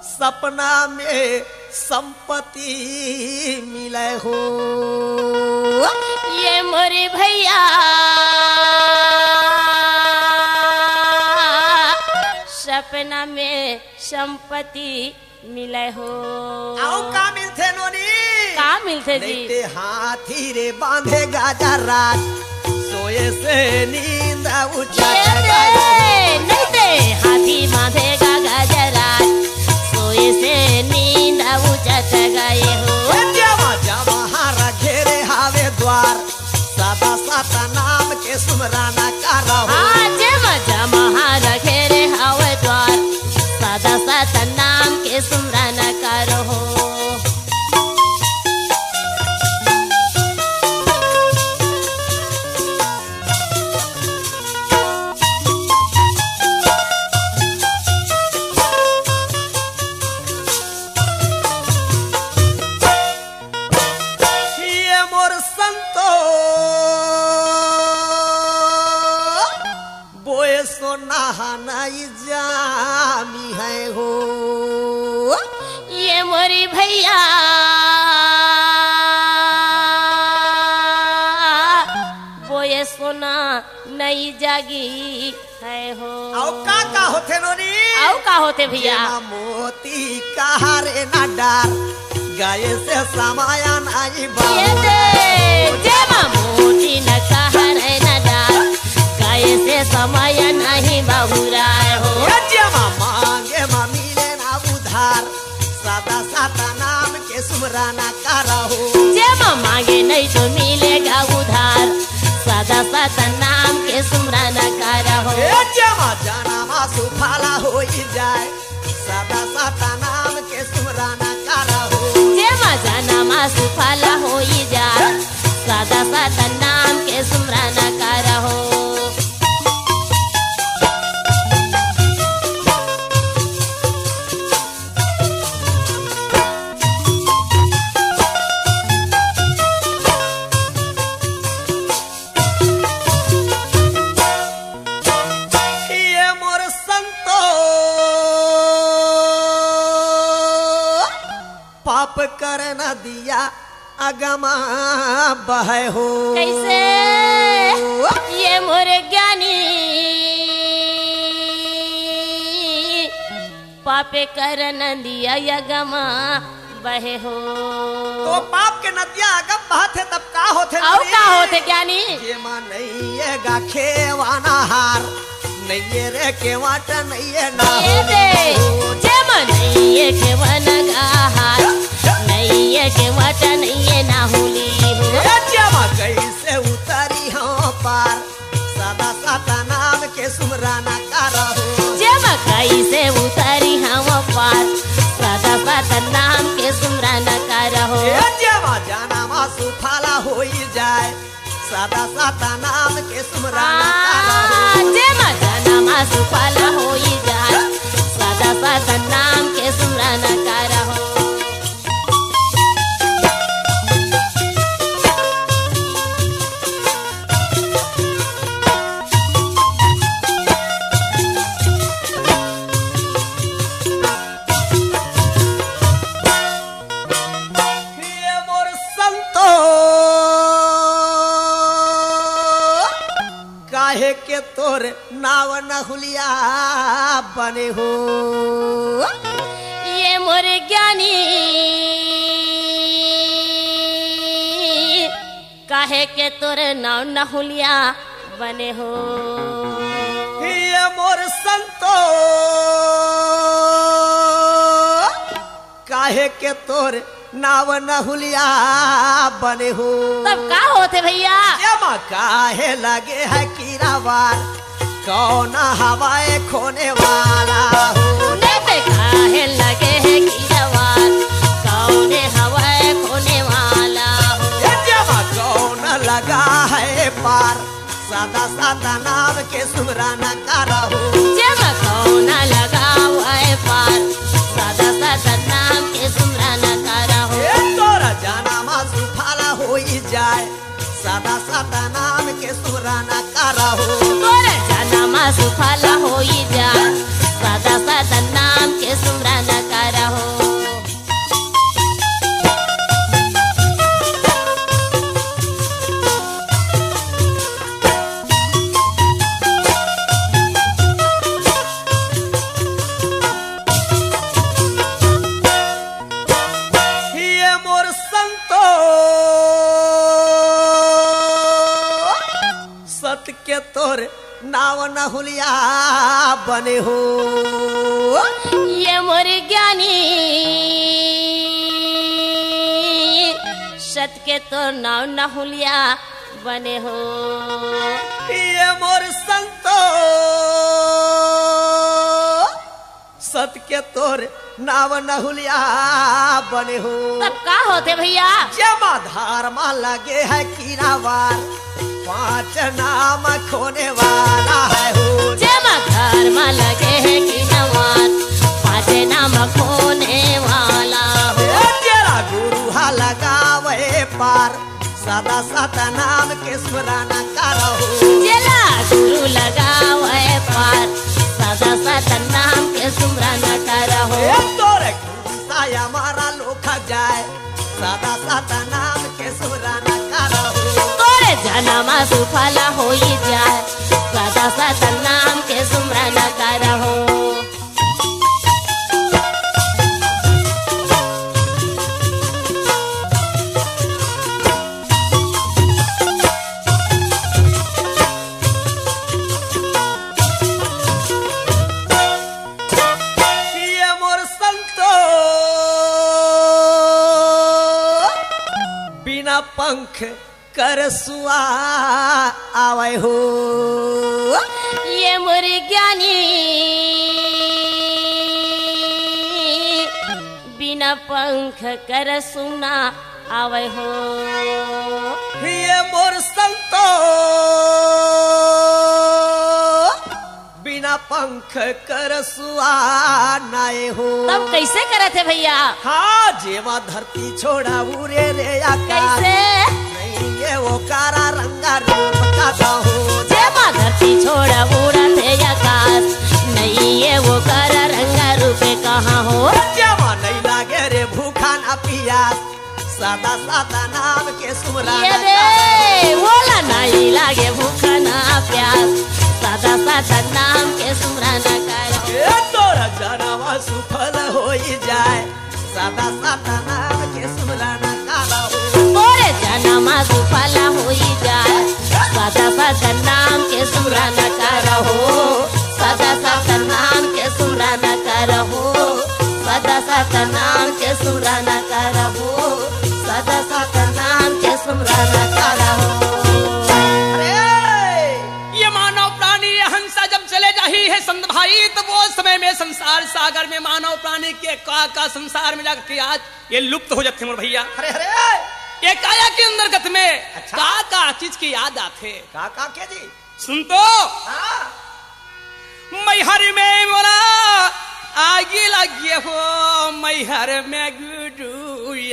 सपना में संपत्ति मिले हो। ये मोरे भैया सपना में संपत्ति मिले हो। आओ का मिलथे नोनी? का मिलते जी? नहीं ते हाथी रे बांधे गाजा रात, सोए से नींद उठा नहीं दे हाथी बांधेगा गजरात, सोए से नींद उचट गए हो। जमा घेरे हावे द्वार, सादा साता नाम के सुमराना कारा हो। हाँ जमा जमा घेरे हवे द्वार, सादा साता नाम के सुमराना नहीं जामी है हो। ये मोरी भैया वो ये सोना नहीं जागी है हो। आओ का होते नोनी आओ का होते भैया जेमा मोती कहारे ना डार गाय से समाया नहीं ये बाबू। दे जेमा मोती न कहरे न डार गाय से समय नहीं बहुराय हो। ये जेमा मांगे मा मिले ना उधार सादा सादा नाम के सुमराना करहो। जेमा मांगे नहीं तो मिलेगा उधार सादा सादा नाम के सुमराना करहो। ए जेमा जाना मा सुफाला हो जाए सादा सादा नाम के सुमराना करहो। जेमा जाना मा सुफाला हो जाए सादा सादा नाम के सुमराना करहो। ये मोर संतो पाप कर न दिया अगमा बहे हो। कैसे ये मोरे ज्ञानी पापे कर न दिया यगमा बहे हो। तो पाप के नदिया अगम बहते तब का होते आओ का होते ज्ञानी ये मां नहीं है गा खेवाना हार नहीं है रे के वाट नहीं है ना ये दे जेमा नहीं ये के वनगाहार नहीं ये के वट नहीं ये ना होली हो। ये जेमा कैसे उतरी हो पार सादा सादा नाम के सुमराना करहो। जेमा कैसे उतरी हम पार सादा सादा नाम के सुमराना करहो। ये जेमा जाना मा सुफाला हो जाए सादा सादा नाम के सुमराना करहो। जेमा जाना मा सुफाला हो जाए सादा सादा नाम के सुमराना करहो। ये मोर संतो काहे के तोर नाव न हुलिया बने हो। ये मोरे ज्ञानी काहे के तोरे नाव नहुलिया बने हो। ये मोर संतो काहे के तोर नाव न हुलिया बने हो। तब का होते भैया जमा काहे लगे है कीरावार कौन हवाए खोने वाला हो। ने पे काहे लगे है कि जवान कौने हवाए खोने वाला हो। ये जमा कौन लगा है पार सादा सादा नाम के सुमराना करहो। जेमा कौना लगा हुआ है पार सादा सादा नाम के सुमराना करहो। ये तोरा जाना मा सुफाला हो जाए सादा सादा नाम के सुमराना करहो। तोरे जाना मा सुफाला हो जाए सादा सादा नाम के सुमराना करहो। ये मोर संतो सत के तोर नाव न हुलिया बने हो। ये मोरे ज्ञानी सत के तो नाव नहुलिया बने हो। ये मोर संतो सत के तोर नाव न हुलिया बने हो। तब का होते भैया जमा धार मा लगे है कीरावार पांच नाम खोने वाला है हो। जेमा घर में लगे है कि नवान पाँच नाम खोने वाला हो। तेरा गुरु हा लगावे पार सदा सदा नाम के स्मरण करो। जेला गुरु लगावे पार सदा सदा नाम के सुमरन करहो। तोरे साया मारा लोखा जाए सदा सदा नाम के सुमरन करहो। तोरे जन्म सुफल होई जाए सदा सदा नाम के सुमरन करहो। ये मोर संतो बिना पंख कर सुआ आवे हो। ये मोर ज्ञानी बिना पंख कर सुना आवे हो। ये मोर संतो बिना पंख कर सुआ नाए हो। तब कैसे करे थे भैया? हाँ जेवा धरती छोड़ा उरे रे आकाश कैसे? नहीं ये वो कारा रंगा रूप का हो। जेमा धरती छोड़ा उड़ा थे आकाश नहीं ये वो कर रंगा रूपे कहाँ हो। जेवा नहीं लागे रे भूखा ना पियास सदा सदा नाम के सुमरन ये रे बोला नहीं लागे भूखा ना प्यास सदा सदा नाम के सुमरन करो। ये तोरा जनवा सुफल होई जाए सदा सदा नाम के सुमरन करो। मोरे जन्म सुफल होई जाए सदा सदा नाम के सुमरन करहो। सदा सदा नाम के सुमरन करहो। सदा सदा नाम के सुमरन करहो। सदा सदा नाम के सुमरन करहो। ये मानव प्राणी ये हंसा जब चले जाही है संत भाई, तो वो समय में संसार सागर में मानव प्राणी के का संसार में जाकर के आज ये लुप्त हो जाते मोर भैया। अरे अरे ये काया के अंतर्गत में अच्छा। का चीज की याद आते का के जी सुन तो हाँ मैहर में मोरा आगे लगे हो। मैहर में गुडू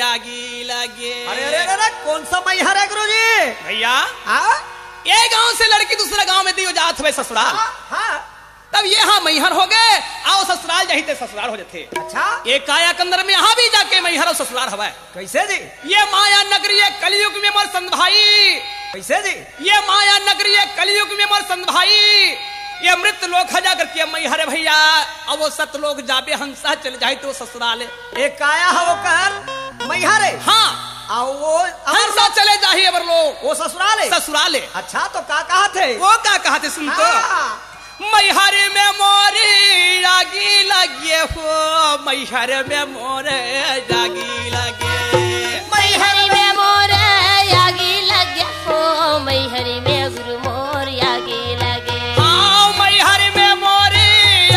आगे लगे। अरे अरे अरे कौन सा मैहर है गुरुजी? भैया हाँ एक गांव से लड़की दूसरे गांव में दियो जात हुए ससुराल, हाँ तब ये हाँ मैहर हो गए। आओ ससुराल जाही ते ससुराल हो जाते। अच्छा एक काया के अंदर में यहाँ भी जाके मैहर और ससुराल हवा। कैसे जी? ये माया नगरी है कलयुग में मोर संत भाई। कैसे जी? ये माया नगरी है कलयुग में मोर संत भाई। ये मृत लोग खजा करके मैहर भैया अब वो सत लोग जाबे हंसा चले जाए तो ससुराल एक काया है वो कर मैहर है हाँ और वो हंसा चले जाही अबर लोग वो ससुराल है। ससुराल अच्छा तो का कहा थे वो क्या कहा थे सुन तो हाँ। मैहर में मोरी जागी लगे हो। मैहर में मोरे जागी लगे। मैहरी में मोर यागी लगे हो। मैहरी में गुरु मोर यागी लगे। हाँ मैहर में मोरे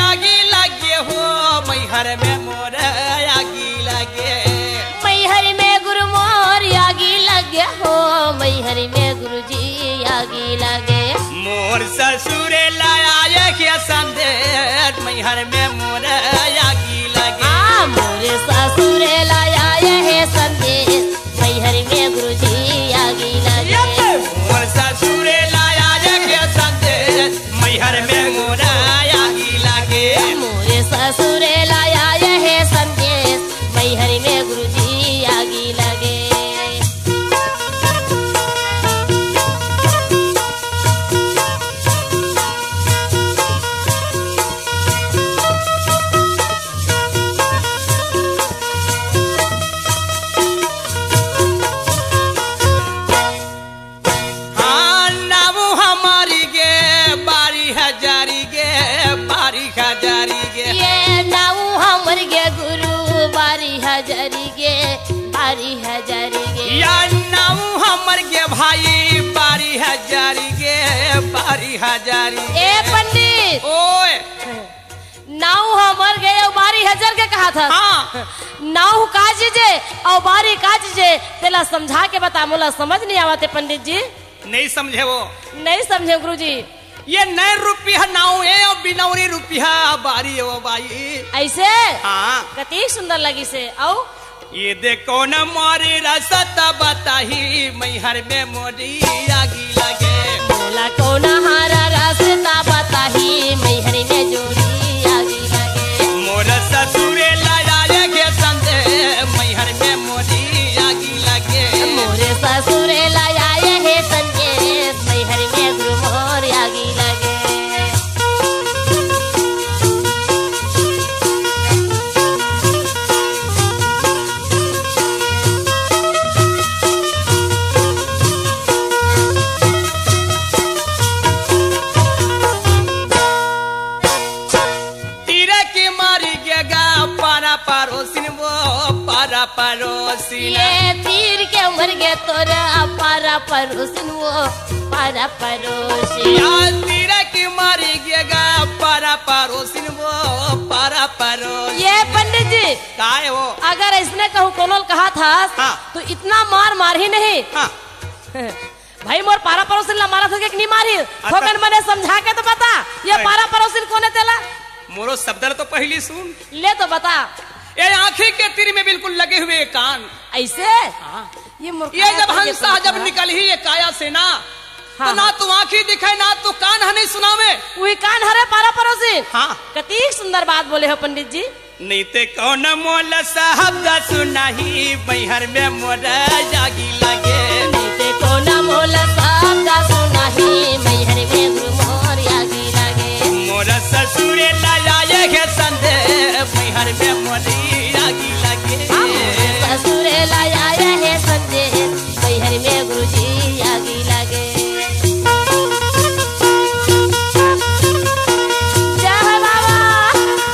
आगी लगे हो। मैहर में मोरे आगी लगे। मैहरी में गुरु मोर यागी लगे हो। मैहरी में गुरु जी यागी लगे। मोर ससुरे लाया के संदेश मैहर में मोरे आगी लगे। हाँ मोरे ससुरे लाया यह संदेश मैहरी में गुरु जी यागी लगे। मोर ससुरे लाया के संदेश मैहर में मोरे आगी लगे। मोरे ससुरे लाया यह संदेश मैहरी में गुरु जी यागी लगे। हाँ नाम हमारी गे बारी हजारी गे बारी हजारी गे। ये नाऊ हमर गे गुरु बारी हजारी गे बारी हजारी गे। या नाम हमर गे भाई बारी हजारी गे बारी हजारी। ए पंडित ओए नाऊ हमर गे और बारी हजार के कहा था। हाँ नाऊ काज जे और बारी काज जे तेला समझा के बता। मोला समझ नहीं आवते पंडित जी। नहीं समझे वो नहीं समझे गुरु जी। ये नए रुपया नाव है और बिनौरी रुपया बारी है वो बाई। ऐसे हाँ कति सुंदर लगी से औ ये देखो न मोरी रसता बताही मैहर में मोरी आगी लगे। मोला कौन हारा रास्ता बताही मैहरी में जोड़ी परोसिन ये तीर के मर गए तोरा पारा परोसिन वो पारा परोसिन या तीर की मारी गेगा पारा परोसिन वो पारा परोसिन। ये पंडित जी का है वो? अगर इसने कहूँ कोनोल कहा था हाँ। तो इतना मार मार ही नहीं हाँ भाई मोर पारा परोसिन ला मारा था कि नहीं मारी थोकन मने समझा के तो बता ये अरे। पारा परोसिन कोने तेला मोरो शब्द तो पहली सुन। ले तो बता ये आंखें के तीर में बिल्कुल लगे हुए कान। ऐसे हाँ। ये मूर्ख ये जब है, हंसा ये जब निकल ही ये काया से ना हाँ, तो ना तू आंखें दिखाए ना तू कान हने सुनावे। वही कान हरे पारा परोसिन हाँ कतीक सुंदर बात बोले हो पंडित जी। नहीं ते कौन मोल साहब दा सुनाही बैहर में मोरा जागी लगे। नीते को न मोल साहब का सुनाही मैहर में गुरु मोर यागी लागे मोरा ससुरे लाया के संदे बैहर में मोरी जागी लगे। ससुरे लाया है संदेश मैहर में गुरु जी यागी लागे। जय हो बाबा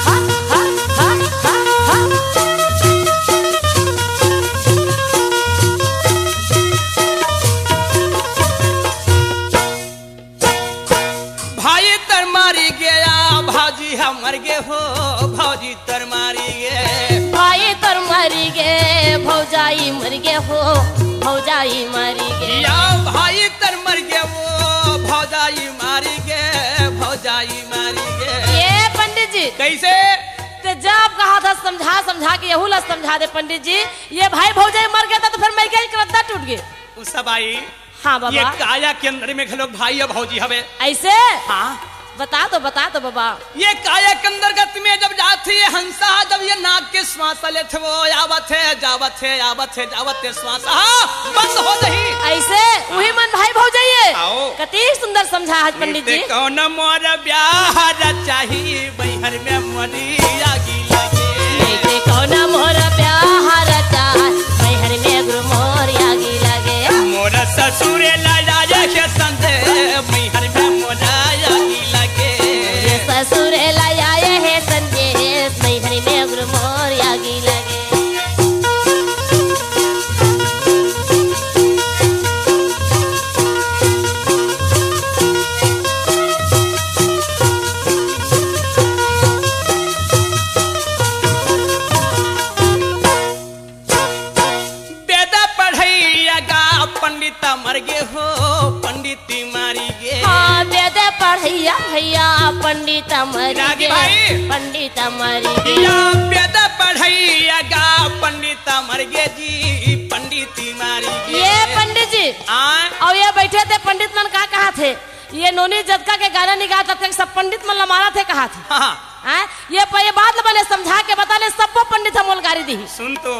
हा हा हा हा हा भाई तर मारी गया भाजी हमर गे हो भाजी तर मारी गे। भाई तर मरी गे भौजाई मर गे हो भौजाई मरी गे या भाई तर मर गे वो भौजाई मारी गे भौजाई मारी गे। ये पंडित जी कैसे? ते जब कहा था समझा समझा के यहू ला समझा दे पंडित जी ये भाई भौजाई मर गया था तो फिर मैं क्या रद्दा टूट गए। उस सब आई हाँ ये बाबा काया के अंदर में खलो भाई और भौजी हवे। ऐसे हाँ बता दो बाबा। ये काया के अंतर्गत में जब जाती है हंसा जब ये नाक के श्वास ले थे वो आवत है जावत है आवत है जावत है श्वास हाँ बंद हो नहीं। ऐसे वही मन भाई भौजाई है आओ। कती सुंदर समझा आज पंडित जी। कौन मोर ब्याह चाहिए बैहर में मोरी आगी लगे। नीते कौन मोर प्यार रचा मैहर में गुरु मोर यागी लागे मोर ससुरे लाया के संदे बैहर में मोरा आगी लगे। ससुर लाया है संदेश मैहर में गुरु मोर यागी लागे। बेदा पढ़ैया गा पंडित मर गे हो पंडिती मारी गे। हाँ वेद पढ़ैया भैया पंडित मरी रागी गे भाई। पंडित मरी गे या बेदा पढ़ैया गा पंडित मर गे जी पंडिती मारी गे। ये पंडित जी आय और ये बैठे थे पंडित मन का कहा थे ये नोनी जदका के गाना निकालता थे सब पंडित मन लमारा थे कहा थे हाँ ये बात बने समझा के बता ले सबको पंडित हमोल गारी दी। सुन तो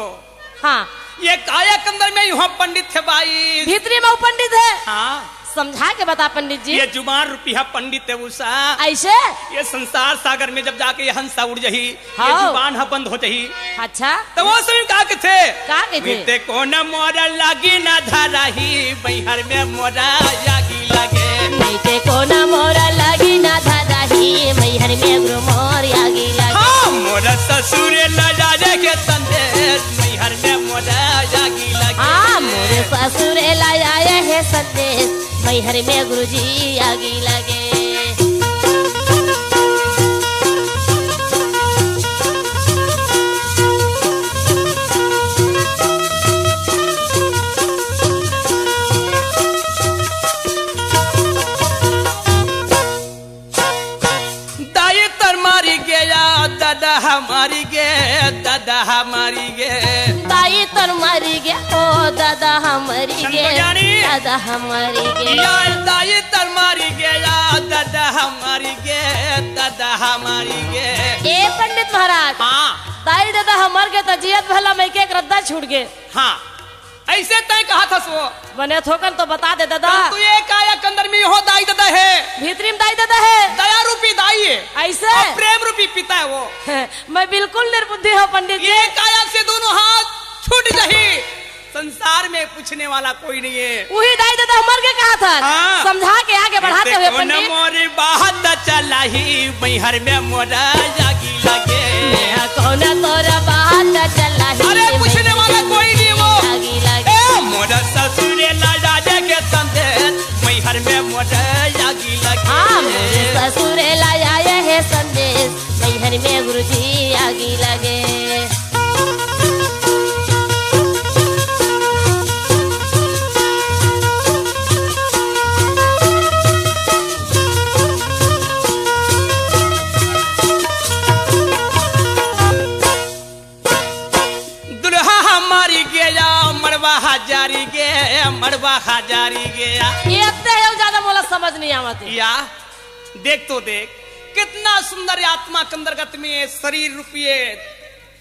हाँ ये काया के अंदर में यहाँ पंडित थे भाई। भीतरी में वो पंडित है हाँ समझा के बता पंडित जी। ये जुबान रुपया पंडित है उषा। ऐसे ये संसार सागर में जब जाके ये हंसा उड़ जही ये हाँ। जुबान है बंद हो जही अच्छा तो वो समय कहा के थे का के थे बीते कोन मोरा लागी ना धराही बैहर में मोरा जागी लगे। नीचे को न मोरा लगी ना धाराही मैहर में गुरु मोर यागी लागे हाँ मोरा ससुर लजाजे के संदेश बैहर में मोरा जागी लगे। हाँ मोरे ससुर लाया है संदेश मैहर में गुरु जी यागी लागे। दाई तर मारी गया दादा हमारी गे दादा हमारी गे। ताई तर मरी गे ओ दादा हमारी गे संतोषानी। दादा हमारी गे यार दाई तर मारी गया दादा हमारी गे दादा हमारी गे। ए पंडित महाराज हाँ ताई दादा हमार के तजियत भला मैं के एक रद्दा छूट गए हाँ ऐसे तय कहा था सो बने थोकन तो बता दे दादा तू ये काया के अंदर में हो दाई दादा है भीतरी में दाई दादा है दया रूपी दाई है ऐसे और प्रेम रूपी पिता है वो। मैं बिल्कुल निर्बुद्धि हूँ पंडित जी ये काया से दोनों हाथ छूट जही संसार में पूछने वाला कोई नहीं है। वही दाई दादा मर के कहा था हाँ। समझा के आगे बढ़ाते हुए पंडित मोरी बात चला ही बैहर में मोरा जागी लगे। कौन तोरा बात चला ही अरे पूछने वाला कोई ससुर लाया है संदेश नैहर में गुरुजी आगी लगे। मड़वा हजारी गया ये ज्यादा बोला समझ नहीं आवत या देख तो देख कितना सुंदर आत्मा के अंतर्गत में शरीर रुपये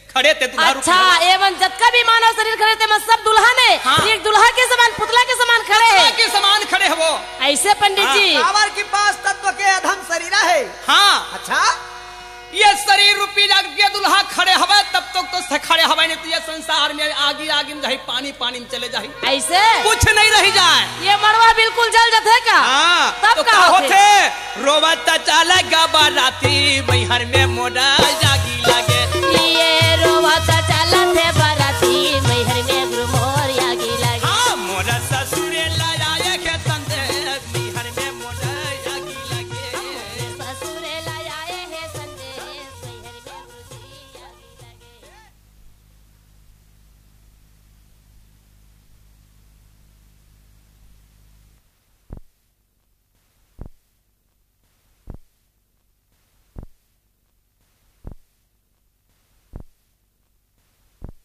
खड़े थे दुल्हा। अच्छा एवं जबका भी मानव शरीर खड़े थे मैं सब दुल्हा ने हाँ। एक दुल्हा के समान पुतला के समान खड़े है के समान खड़े हो ऐसे पंडित जी कांवर के पास तत्व के अधम शरीर है। हाँ अच्छा ये शरीर रूपी ये दुल्हा खड़े हवे तब तक तो खड़े हवे नहीं तो ये संसार में आगे आगे में जाही पानी पानी में चले जाही ऐसे कुछ नहीं रही जाए। ये मड़वा बिल्कुल जल जाते का हाँ तब तो का होते रोवता चाला गा बाराती मैहर में मोड़ा जागी लगे।